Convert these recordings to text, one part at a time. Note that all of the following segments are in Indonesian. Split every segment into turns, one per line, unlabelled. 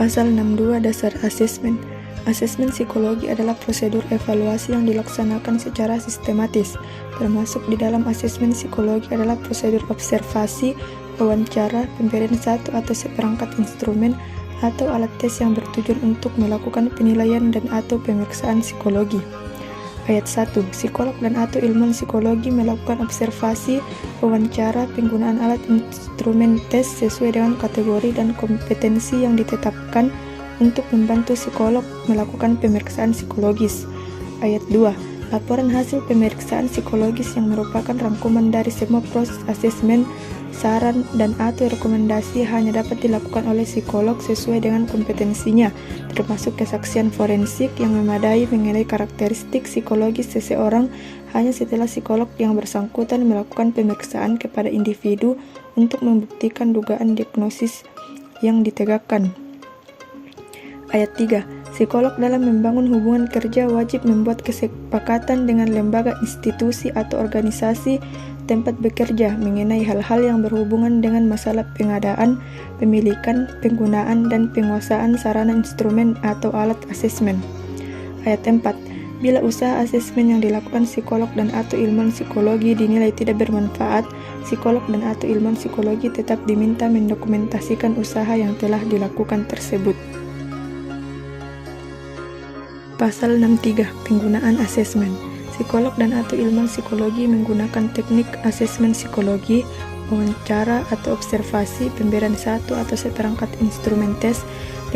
Pasal 62 Dasar Asesmen. Asesmen psikologi adalah prosedur evaluasi yang dilaksanakan secara sistematis. Termasuk di dalam asesmen psikologi adalah prosedur observasi, wawancara, pemberian satu atau seperangkat instrumen atau alat tes yang bertujuan untuk melakukan penilaian dan atau pemeriksaan psikologi. Ayat 1. Psikolog dan atau ilmuwan psikologi melakukan observasi, wawancara, penggunaan alat instrumen tes sesuai dengan kategori dan kompetensi yang ditetapkan untuk membantu psikolog melakukan pemeriksaan psikologis. Ayat 2. Laporan hasil pemeriksaan psikologis yang merupakan rangkuman dari semua proses asesmen, saran, dan atau rekomendasi hanya dapat dilakukan oleh psikolog sesuai dengan kompetensinya, termasuk kesaksian forensik yang memadai mengenai karakteristik psikologis seseorang hanya setelah psikolog yang bersangkutan melakukan pemeriksaan kepada individu untuk membuktikan dugaan diagnosis yang ditegakkan. Ayat 3. Psikolog dalam membangun hubungan kerja wajib membuat kesepakatan dengan lembaga, institusi, atau organisasi tempat bekerja mengenai hal-hal yang berhubungan dengan masalah pengadaan, pemilikan, penggunaan, dan penguasaan sarana instrumen atau alat asesmen. Ayat 4. Bila usaha asesmen yang dilakukan psikolog dan atau ilmuwan psikologi dinilai tidak bermanfaat, psikolog dan atau ilmuwan psikologi tetap diminta mendokumentasikan usaha yang telah dilakukan tersebut. Pasal 63. Penggunaan asesmen. Psikolog dan atau ilmuwan psikologi menggunakan teknik asesmen psikologi, wawancara atau observasi, pemberian satu atau seperangkat instrumen tes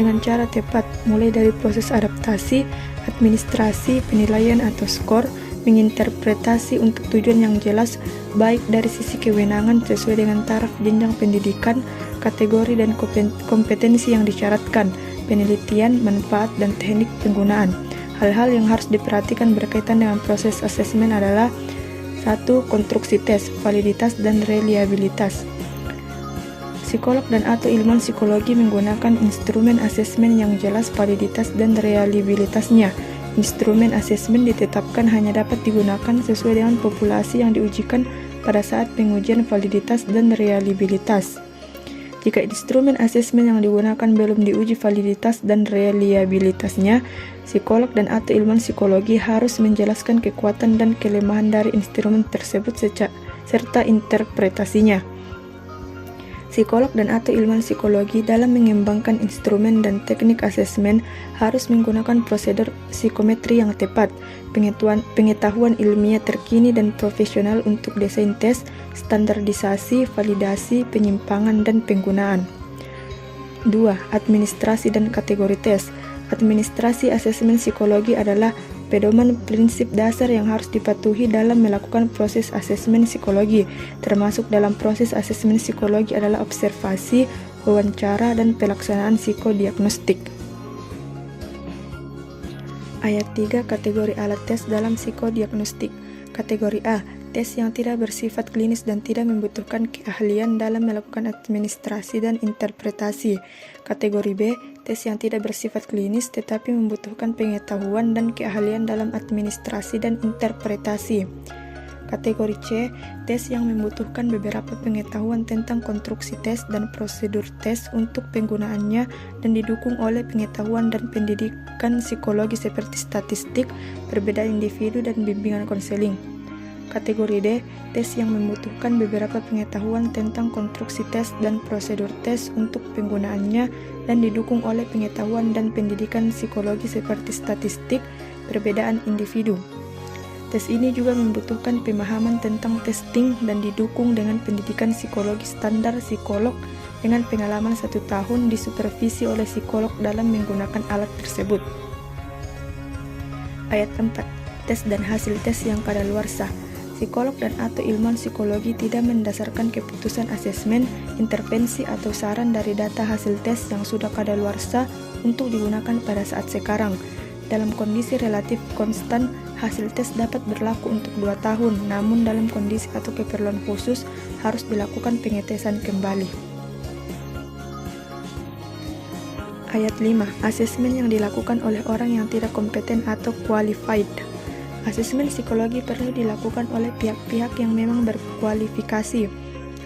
dengan cara tepat, mulai dari proses adaptasi, administrasi, penilaian atau skor, menginterpretasi untuk tujuan yang jelas, baik dari sisi kewenangan sesuai dengan taraf jenjang pendidikan, kategori dan kompetensi yang disyaratkan, penelitian, manfaat, dan teknik penggunaan. Hal-hal yang harus diperhatikan berkaitan dengan proses asesmen adalah 1. Konstruksi tes, validitas, dan reliabilitas. Psikolog dan atau ilmuwan psikologi menggunakan instrumen asesmen yang jelas validitas dan reliabilitasnya. Instrumen asesmen ditetapkan hanya dapat digunakan sesuai dengan populasi yang diujikan pada saat pengujian validitas dan reliabilitas. Jika instrumen asesmen yang digunakan belum diuji validitas dan reliabilitasnya, psikolog dan atau ilmuwan psikologi harus menjelaskan kekuatan dan kelemahan dari instrumen tersebut serta interpretasinya. Psikolog dan atau ilmuwan psikologi dalam mengembangkan instrumen dan teknik asesmen harus menggunakan prosedur psikometri yang tepat, pengetahuan ilmiah terkini dan profesional untuk desain tes, standarisasi, validasi, penyimpangan, dan penggunaan. 2. Administrasi dan kategori tes. Administrasi asesmen psikologi adalah pedoman prinsip dasar yang harus dipatuhi dalam melakukan proses asesmen psikologi, termasuk dalam proses asesmen psikologi adalah observasi, wawancara, dan pelaksanaan psikodiagnostik. Ayat 3. Kategori alat tes dalam psikodiagnostik. Kategori A. Tes yang tidak bersifat klinis dan tidak membutuhkan keahlian dalam melakukan administrasi dan interpretasi. Kategori B. Tes yang tidak bersifat klinis tetapi membutuhkan pengetahuan dan keahlian dalam administrasi dan interpretasi. Kategori C. Tes yang membutuhkan beberapa pengetahuan tentang konstruksi tes dan prosedur tes untuk penggunaannya dan didukung oleh pengetahuan dan pendidikan psikologi seperti statistik, perbedaan individu, dan bimbingan konseling. Kategori D. Tes yang membutuhkan beberapa pengetahuan tentang konstruksi tes dan prosedur tes untuk penggunaannya dan didukung oleh pengetahuan dan pendidikan psikologi seperti statistik, perbedaan individu. Tes ini juga membutuhkan pemahaman tentang testing dan didukung dengan pendidikan psikologi standar psikolog dengan pengalaman 1 tahun disupervisi oleh psikolog dalam menggunakan alat tersebut. Ayat 4. Tes dan hasil tes yang kadaluarsa. Psikolog dan atau ilmuwan psikologi tidak mendasarkan keputusan asesmen, intervensi, atau saran dari data hasil tes yang sudah kadaluarsa untuk digunakan pada saat sekarang. Dalam kondisi relatif konstan, hasil tes dapat berlaku untuk 2 tahun, namun dalam kondisi atau keperluan khusus harus dilakukan pengetesan kembali. Ayat 5. Asesmen yang dilakukan oleh orang yang tidak kompeten atau qualified. Asesmen psikologi perlu dilakukan oleh pihak-pihak yang memang berkualifikasi.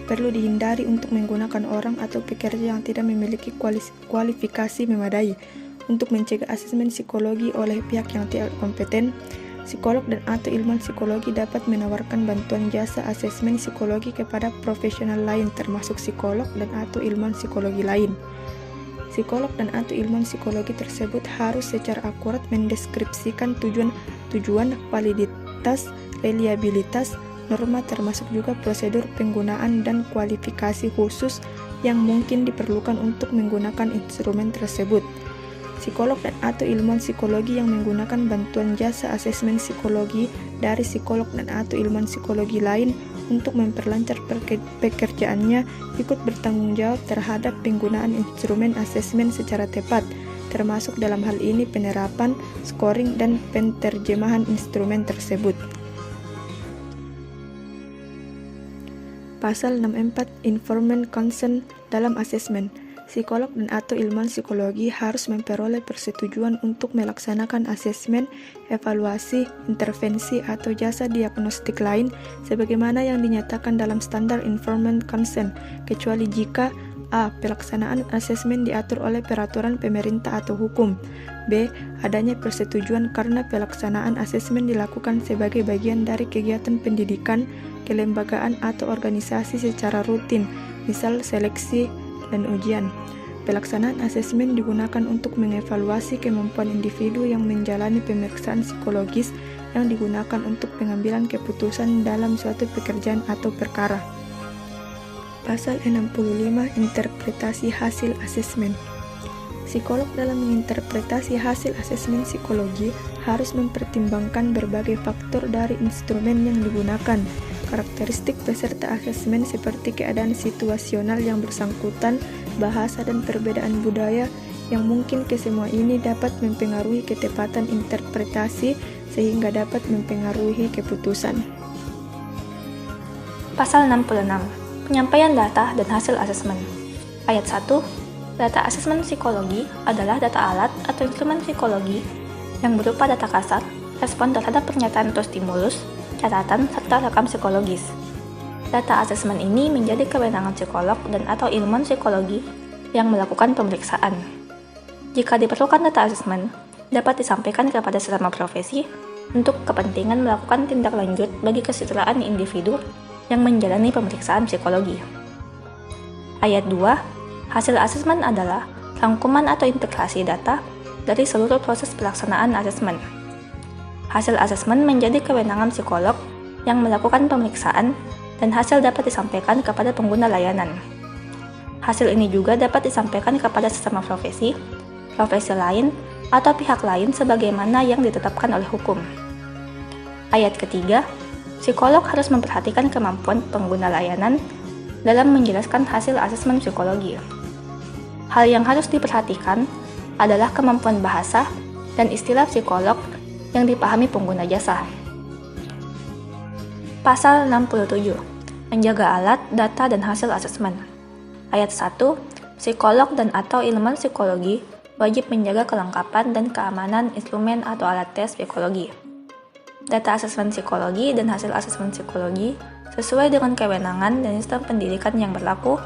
perlu dihindari untuk menggunakan orang atau pekerja yang tidak memiliki kualifikasi memadai. Untuk mencegah asesmen psikologi oleh pihak yang tidak kompeten, psikolog dan atau ilmuwan psikologi dapat menawarkan bantuan jasa asesmen psikologi kepada profesional lain termasuk psikolog dan atau ilmuwan psikologi lain. Psikolog dan atau ilmuwan psikologi tersebut harus secara akurat mendeskripsikan tujuan, validitas, reliabilitas, norma termasuk juga prosedur penggunaan dan kualifikasi khusus yang mungkin diperlukan untuk menggunakan instrumen tersebut. Psikolog dan atau ilmuwan psikologi yang menggunakan bantuan jasa asesmen psikologi dari psikolog dan atau ilmuwan psikologi lain untuk memperlancar pekerjaannya ikut bertanggung jawab terhadap penggunaan instrumen asesmen secara tepat, termasuk dalam hal ini penerapan, scoring, dan penerjemahan instrumen tersebut. Pasal 64 Informed Consent dalam asesmen. Psikolog dan atau ilmuwan psikologi harus memperoleh persetujuan untuk melaksanakan asesmen, evaluasi, intervensi, atau jasa diagnostik lain sebagaimana yang dinyatakan dalam standar Informed Consent, kecuali jika a. Pelaksanaan asesmen diatur oleh peraturan pemerintah atau hukum. B. Adanya persetujuan karena pelaksanaan asesmen dilakukan sebagai bagian dari kegiatan pendidikan, kelembagaan, atau organisasi secara rutin, misal seleksi dan ujian. Pelaksanaan asesmen digunakan untuk mengevaluasi kemampuan individu yang menjalani pemeriksaan psikologis yang digunakan untuk pengambilan keputusan dalam suatu pekerjaan atau perkara. Pasal 65 Interpretasi hasil asesmen. Psikolog dalam menginterpretasi hasil asesmen psikologi harus mempertimbangkan berbagai faktor dari instrumen yang digunakan, karakteristik peserta asesmen seperti keadaan situasional yang bersangkutan, bahasa, dan perbedaan budaya yang mungkin kesemua ini dapat mempengaruhi ketepatan interpretasi sehingga dapat mempengaruhi keputusan.
Pasal 66. Penyampaian data dan hasil asesmen. Ayat 1. Data asesmen psikologi adalah data alat atau instrumen psikologi yang berupa data kasar, respon terhadap pernyataan atau stimulus, catatan, serta rekam psikologis. Data asesmen ini menjadi kewenangan psikolog dan atau ilmuwan psikologi yang melakukan pemeriksaan. Jika diperlukan data asesmen, dapat disampaikan kepada sesama profesi untuk kepentingan melakukan tindak lanjut bagi kesejahteraan individu yang menjalani pemeriksaan psikologi. Ayat 2. Hasil asesmen adalah rangkuman atau integrasi data dari seluruh proses pelaksanaan asesmen. Hasil asesmen menjadi kewenangan psikolog yang melakukan pemeriksaan dan hasil dapat disampaikan kepada pengguna layanan. Hasil ini juga dapat disampaikan kepada sesama profesi lain, atau pihak lain sebagaimana yang ditetapkan oleh hukum. Ayat ketiga, psikolog harus memperhatikan kemampuan pengguna layanan dalam menjelaskan hasil asesmen psikologi. Hal yang harus diperhatikan adalah kemampuan bahasa dan istilah psikolog yang dipahami pengguna jasa. Pasal 67. Menjaga alat, data, dan hasil asesmen. Ayat 1. Psikolog dan atau ilmuwan psikologi wajib menjaga kelengkapan dan keamanan instrumen atau alat tes psikologi. Data asesmen psikologi dan hasil asesmen psikologi sesuai dengan kewenangan dan sistem pendidikan yang berlaku,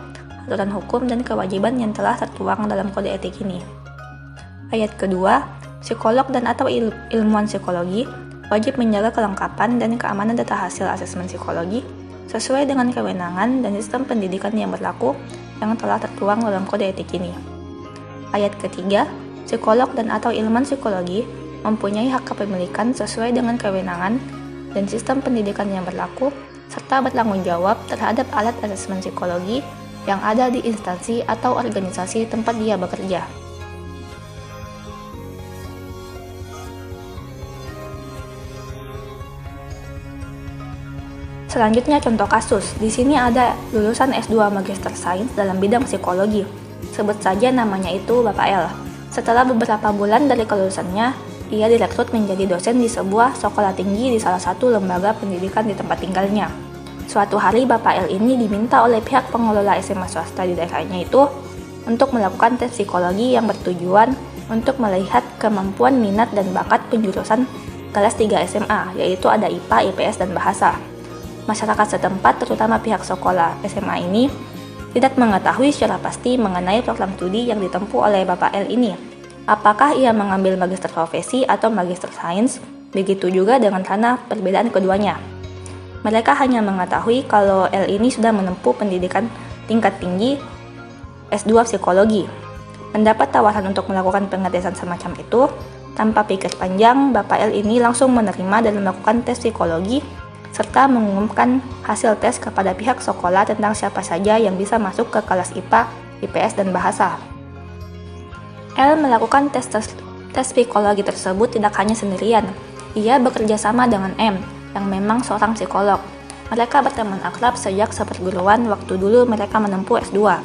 aturan hukum, dan kewajiban yang telah tertuang dalam kode etik ini. Ayat kedua, psikolog dan atau ilmuwan psikologi wajib menjaga kelengkapan dan keamanan data hasil asesmen psikologi sesuai dengan kewenangan dan sistem pendidikan yang berlaku yang telah tertuang dalam kode etik ini. Ayat ketiga, psikolog dan atau ilmuwan psikologi mempunyai hak kepemilikan sesuai dengan kewenangan dan sistem pendidikan yang berlaku, serta bertanggung jawab terhadap alat asesmen psikologi yang ada di instansi atau organisasi tempat dia bekerja. Selanjutnya contoh kasus. Di sini ada lulusan S2 Magister Sains dalam bidang psikologi. Sebut saja namanya itu Bapak L. Setelah beberapa bulan dari kelulusannya, ia direkrut menjadi dosen di sebuah sekolah tinggi di salah satu lembaga pendidikan di tempat tinggalnya. Suatu hari Bapak L ini diminta oleh pihak pengelola SMA swasta di daerahnya itu untuk melakukan tes psikologi yang bertujuan untuk melihat kemampuan minat dan bakat penjurusan kelas 3 SMA, yaitu ada IPA, IPS, dan bahasa. masyarakat setempat, terutama pihak sekolah SMA ini, tidak mengetahui secara pasti mengenai program studi yang ditempuh oleh Bapak L ini. Apakah ia mengambil magister profesi atau magister sains? Begitu juga dengan karena perbedaan keduanya. Mereka hanya mengetahui kalau L ini sudah menempuh pendidikan tingkat tinggi S2 psikologi. Mendapat tawaran untuk melakukan pengetesan semacam itu, tanpa pikir panjang, Bapak L ini langsung menerima dan melakukan tes psikologi serta mengumumkan hasil tes kepada pihak sekolah tentang siapa saja yang bisa masuk ke kelas IPA, IPS, dan bahasa. L melakukan tes psikologi tersebut tidak hanya sendirian. Ia bekerja sama dengan M, yang memang seorang psikolog. Mereka berteman akrab sejak seperguruan waktu dulu mereka menempuh S2.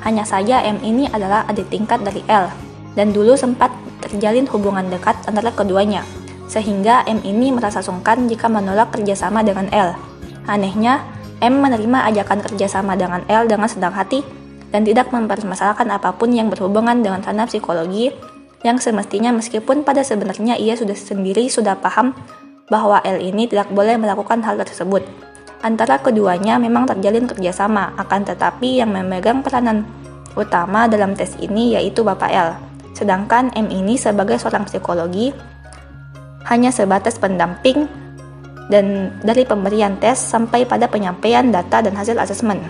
Hanya saja M ini adalah adik tingkat dari L, dan dulu sempat terjalin hubungan dekat antara keduanya, sehingga M ini merasa sungkan jika menolak kerjasama dengan L. Anehnya, M menerima ajakan kerjasama dengan L dengan senang hati dan tidak mempermasalahkan apapun yang berhubungan dengan ranah psikologi, yang semestinya meskipun pada sebenarnya ia sudah paham bahwa L ini tidak boleh melakukan hal tersebut. Antara keduanya memang terjalin kerjasama, akan tetapi yang memegang peranan utama dalam tes ini yaitu Bapak L. Sedangkan M ini sebagai seorang psikologi hanya sebatas pendamping dan dari pemberian tes sampai pada penyampaian data dan hasil asesmen.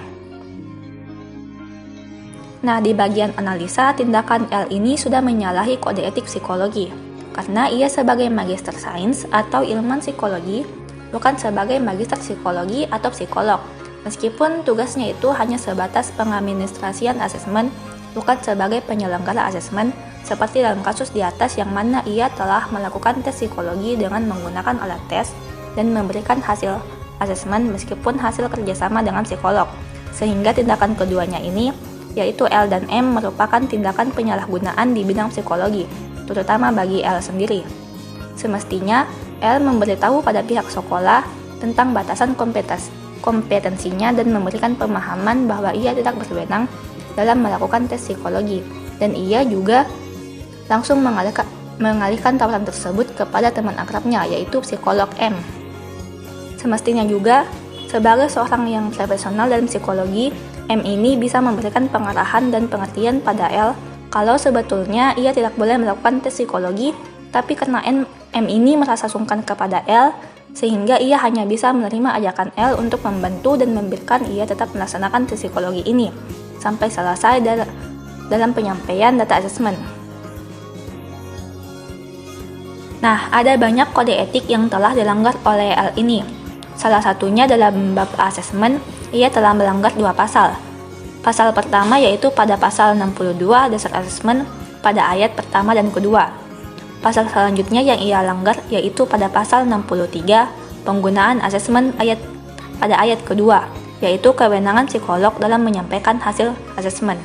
Nah, di bagian analisa, tindakan L ini sudah menyalahi kode etik psikologi, karena ia sebagai magister sains atau ilmuwan psikologi, bukan sebagai magister psikologi atau psikolog, meskipun tugasnya itu hanya sebatas pengadministrasian asesmen, bukan sebagai penyelenggara asesmen, seperti dalam kasus di atas yang mana ia telah melakukan tes psikologi dengan menggunakan alat tes dan memberikan hasil asesmen meskipun hasil kerjasama dengan psikolog. Sehingga tindakan keduanya ini, yaitu L dan M, merupakan tindakan penyalahgunaan di bidang psikologi, terutama bagi L sendiri. Semestinya, L memberitahu pada pihak sekolah tentang batasan kompetensinya dan memberikan pemahaman bahwa ia tidak berwenang dalam melakukan tes psikologi, dan ia juga langsung mengalihkan tawaran tersebut kepada teman akrabnya, yaitu psikolog M. Semestinya juga, sebagai seorang yang profesional dalam psikologi, M ini bisa memberikan pengarahan dan pengertian pada L kalau sebetulnya ia tidak boleh melakukan tes psikologi, tapi karena M ini merasa sungkan kepada L, sehingga ia hanya bisa menerima ajakan L untuk membantu dan membiarkan ia tetap melaksanakan tes psikologi ini, sampai selesai dalam penyampaian data asesmen. Nah, ada banyak kode etik yang telah dilanggar oleh L ini. Salah satunya dalam bab asesmen, ia telah melanggar 2 pasal. Pasal pertama yaitu pada pasal 62 dasar asesmen pada ayat pertama dan kedua. Pasal selanjutnya yang ia langgar yaitu pada pasal 63 penggunaan asesmen pada ayat kedua, yaitu kewenangan psikolog dalam menyampaikan hasil asesmen.